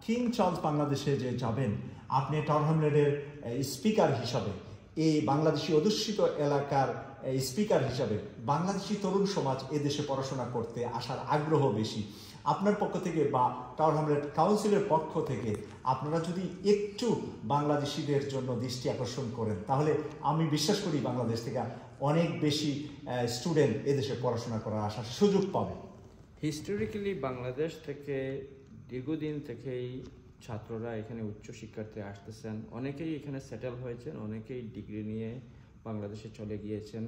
King Charles বাংলাদেশে যে যাবেন, আপনি টাওয়ার হ্যামলেটের স্পিকার হিসাবে, এই বাংলাদেশি অধ্যুষিত এলাকার স্পিকার হিসাবে বাংলাদেশি তরুণ সমাজ এদেশে পড়াশোনা করতে আসার আগ্রহ বেশি। আপনার পক্ষ থেকে বা টাওয়ার হ্যামলেট কাউন্সিলের পক্ষ থেকে আপনারা যদি একটু বাংলাদেশিদের জন্য দৃষ্টি আকর্ষণ করেন, তাহলে আমি বিশ্বাস করি বাংলাদেশ থেকে অনেক বেশি স্টুডেন্ট এদেশে পড়াশোনা করার আসার সুযোগ পাবে। হিস্টোরিক্যালি বাংলাদেশ থেকে দীর্ঘদিন থেকেই ছাত্ররা এখানে উচ্চশিক্ষার্থে আসতেছেন, অনেকেই এখানে সেটেল হয়েছেন, অনেকেই ডিগ্রি নিয়ে বাংলাদেশে চলে গিয়েছেন,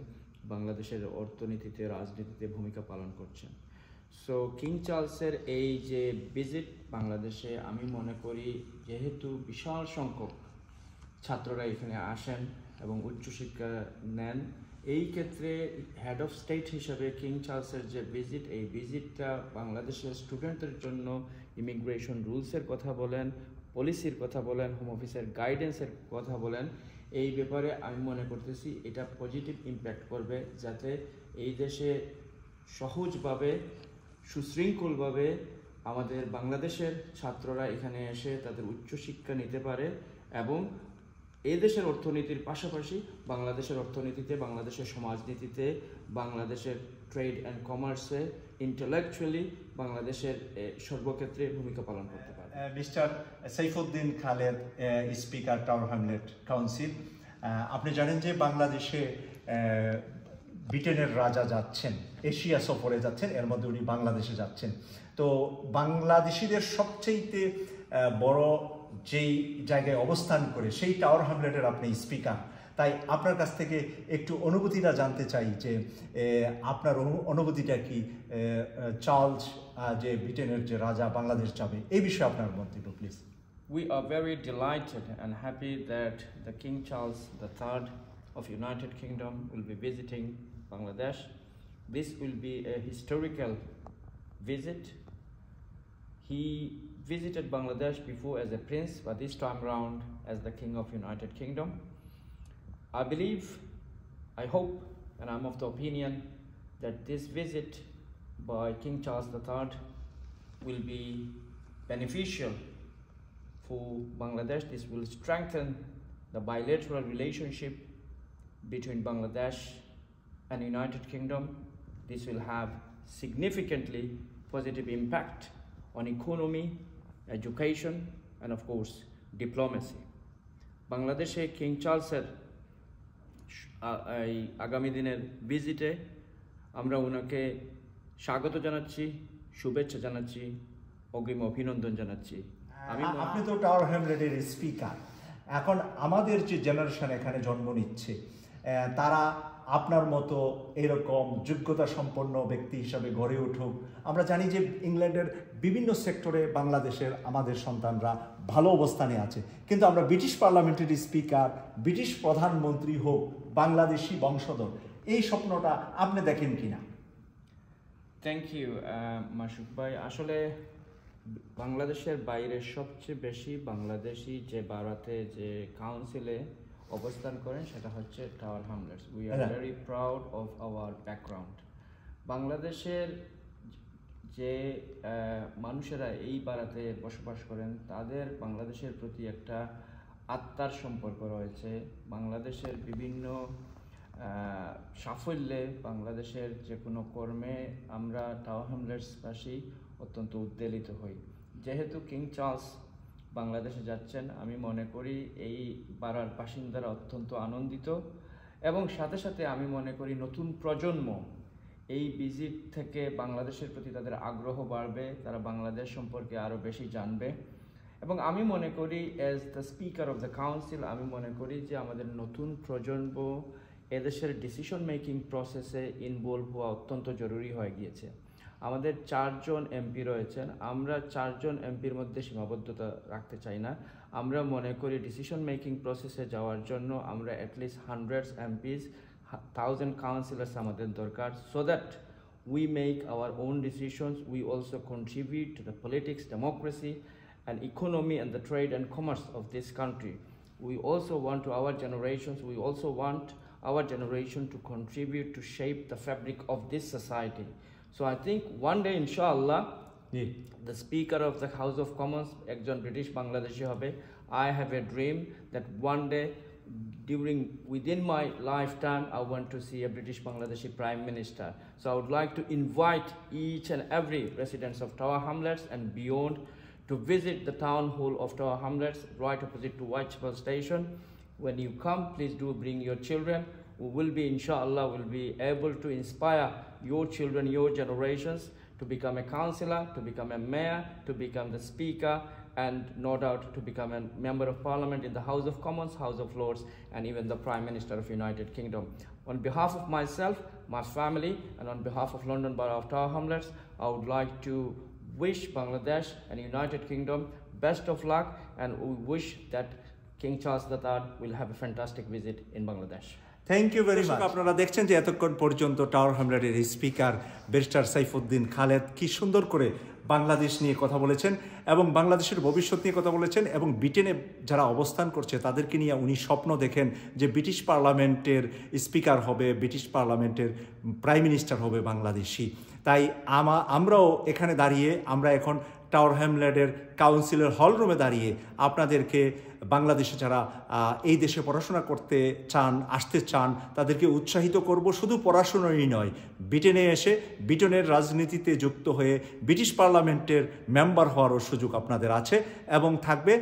বাংলাদেশের অর্থনীতিতে রাজনীতিতে ভূমিকা পালন করছেন। সো কিং চার্লসের এই যে ভিজিট বাংলাদেশে, আমি মনে করি যেহেতু বিশাল সংখ্যক ছাত্ররা এখানে আসেন এবং উচ্চশিক্ষা নেন, এই ক্ষেত্রে হেড অফ স্টেট হিসাবে কিং চার্লসের যে ভিজিট, এই ভিজিটটা বাংলাদেশের স্টুডেন্টদের জন্য ইমিগ্রেশন রুলসের কথা বলেন, পলিসির কথা বলেন, হোম অফিসের গাইডেন্সের কথা বলেন, এই ব্যাপারে আমি মনে করতেছি এটা পজিটিভ ইম্প্যাক্ট করবে, যাতে এই দেশে সহজভাবে সুশৃঙ্খলভাবে আমাদের বাংলাদেশের ছাত্ররা এখানে এসে তাদের উচ্চশিক্ষা নিতে পারে এবং এই দেশের অর্থনীতির পাশাপাশি বাংলাদেশের অর্থনীতিতে, বাংলাদেশের সমাজনীতিতে, বাংলাদেশের ট্রেড অ্যান্ড কমার্সে, ইন্টেলেকচুয়ালি বাংলাদেশের সর্বক্ষেত্রে ভূমিকা পালন করতে পারে। Mister Saifuddin Khaled, speaker tower Hamlet council, আপনি জানেন যে বাংলাদেশে ব্রিটেনের রাজা যাচ্ছেন, এশিয়া সফরে যাচ্ছেন, এর মধ্যে উনি বাংলাদেশে যাচ্ছেন। তো বাংলাদেশিদের সবচেয়ে বড় যেই জায়গায় অবস্থান করে সেই টাওয়ার হ্যামলেটের আপনি স্পিকার, তাই আপনার কাছ থেকে একটু অনুভূতিটা জানতে চাই যে আপনার অনুভূতিটা কি, চার্লস যে ব্রিটেনের যে রাজা বাংলাদেশ যাবে, এই বিষয়ে আপনার মন্তব্য please. We are very delighted and happy that the King Charles III of United Kingdom will be visiting Bangladesh. This will be a historical visit. He visited Bangladesh before as a prince, but this time around as the King of United Kingdom. I believe, I hope, and I'm of the opinion that this visit by King Charles III will be beneficial for Bangladesh. This will strengthen the bilateral relationship between Bangladesh and United Kingdom. This will have significantly positive impact on economy, education, and of course, diplomacy. বাংলাদেশে king চার্লসের এই আগামী দিনের ভিজিটে আমরা ওনাকে স্বাগত জানাচ্ছি, শুভেচ্ছা জানাচ্ছি, অগ্রিম অভিনন্দন জানাচ্ছি। আপনি তো টাওয়ার হ্যামলেটের স্পিকার, এখন আমাদের যে জেনারেশন এখানে জন্ম নিচ্ছে, তারা আপনার মতো এরকম যোগ্যতা সম্পন্ন ব্যক্তি হিসাবে গড়ে উঠুক। আমরা জানি যে ইংল্যান্ডের বিভিন্ন সেক্টরে বাংলাদেশের আমাদের সন্তানরা ভালো অবস্থানে আছে, কিন্তু আমরা ব্রিটিশ পার্লামেন্টের স্পিকার, ব্রিটিশ প্রধানমন্ত্রী হোক বাংলাদেশি বংশধর, এই স্বপ্নটা আপনি দেখেন কিনা? থ্যাংক ইউ মাসুক ভাই। আসলে বাংলাদেশের বাইরে সবচেয়ে বেশি বাংলাদেশি যে ভারতে যে কাউন্সিলে অবস্থান করেন সেটা হচ্ছে tower Hamlets. We are very proud of our background. বাংলাদেশের যে মানুষেরা এই ভারতে বসবাস করেন তাদের বাংলাদেশের প্রতি একটা আত্মার সম্পর্ক রয়েছে। বাংলাদেশের বিভিন্ন সাফল্যে, বাংলাদেশের যে কোনো কর্মে আমরা টাওয়ার হ্যামলেটসবাসী অত্যন্ত উদ্বেলিত হই। যেহেতু কিং চার্লস বাংলাদেশে যাচ্ছেন, আমি মনে করি এই পাড়ার বাসিন্দারা অত্যন্ত আনন্দিত এবং সাথে সাথে আমি মনে করি নতুন প্রজন্ম এই ভিজিট থেকে বাংলাদেশের প্রতি তাদের আগ্রহ বাড়বে, তারা বাংলাদেশ সম্পর্কে আরও বেশি জানবে। এবং আমি মনে করি as the speaker of the council, আমি মনে করি যে আমাদের নতুন প্রজন্ম এদেশের ডিসিশন মেকিং প্রসেসে ইনভলভ হওয়া অত্যন্ত জরুরি হয়ে গিয়েছে। আমাদের 4 জন এমপি রয়েছেন, আমরা 4 জন এমপির মধ্যে সীমাবদ্ধতা রাখতে চাই না। আমরা মনে করি ডিসিশন মেকিং প্রসেসে যাওয়ার জন্য আমরা অ্যাটলিস্ট 100 এমপিস, 1000 কাউন্সিলার্স আমাদের দরকার, so that we make our own decisions. We also contribute to the politics, democracy, and economy and the trade and commerce of this country. We also want our generation to contribute to shape the fabric of this society. So I think one day, inshallah, The Speaker of the House of Commons একজন British Bangladeshi হবে। I have a dream that one day within my lifetime I want to see a British Bangladeshi Prime Minister. So I would like to invite each and every residents of Tower Hamlets and beyond to visit the town hall of Tower Hamlets right opposite to Whitechapel Station. When you come, please do bring your children. We will be, inshallah, will be able to inspire your children, your generations to become a councillor, to become a mayor, to become the speaker, and no doubt to become a member of parliament in the House of Commons, House of Lords, and even the Prime Minister of United Kingdom. On behalf of myself, my family, and on behalf of London Borough of Tower Hamlets, I would like to wish Bangladesh and United Kingdom best of luck, and we wish that King Charles III will have a fantastic visit in Bangladesh. Thank you very much. আপনারা দেখছেন যে এতক্ষণ পর্যন্ত Tower হ্যামলেটের speaker barrister Saifuddin Khaled কি সুন্দর করে বাংলাদেশ নিয়ে কথা বলেছেন এবং বাংলাদেশের ভবিষ্যৎ নিয়ে কথা বলেছেন এবং ব্রিটেনে যারা অবস্থান করছে তাদেরকে নিয়ে উনি স্বপ্ন দেখেন যে ব্রিটিশ পার্লামেন্টের স্পিকার হবে, ব্রিটিশ পার্লামেন্টের প্রাইম মিনিস্টার হবে বাংলাদেশি। তাই আমরাও এখানে দাঁড়িয়ে আমরা এখন টাওয়ার হ্যামলেটের কাউন্সিলের হল রুমে দাঁড়িয়ে আপনাদেরকে বাংলাদেশে যারা এই দেশে পড়াশোনা করতে চান, আসতে চান, তাদেরকে উৎসাহিত করব। শুধু পড়াশোনাই নয়, ব্রিটেনে এসে ব্রিটেনের রাজনীতিতে যুক্ত হয়ে ব্রিটিশ পার্লামেন্টের মেম্বার হওয়ারও সুযোগ আপনাদের আছে এবং থাকবে।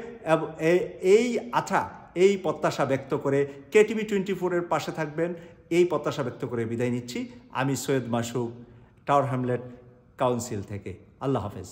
এই প্রত্যাশা ব্যক্ত করে KTV24-এর পাশে থাকবেন, এই প্রত্যাশা ব্যক্ত করে বিদায় নিচ্ছি। আমি সৈয়দ মাসুক, টাওয়ার হ্যামলেট কাউন্সিল থেকে। আল্লাহ হাফেজ।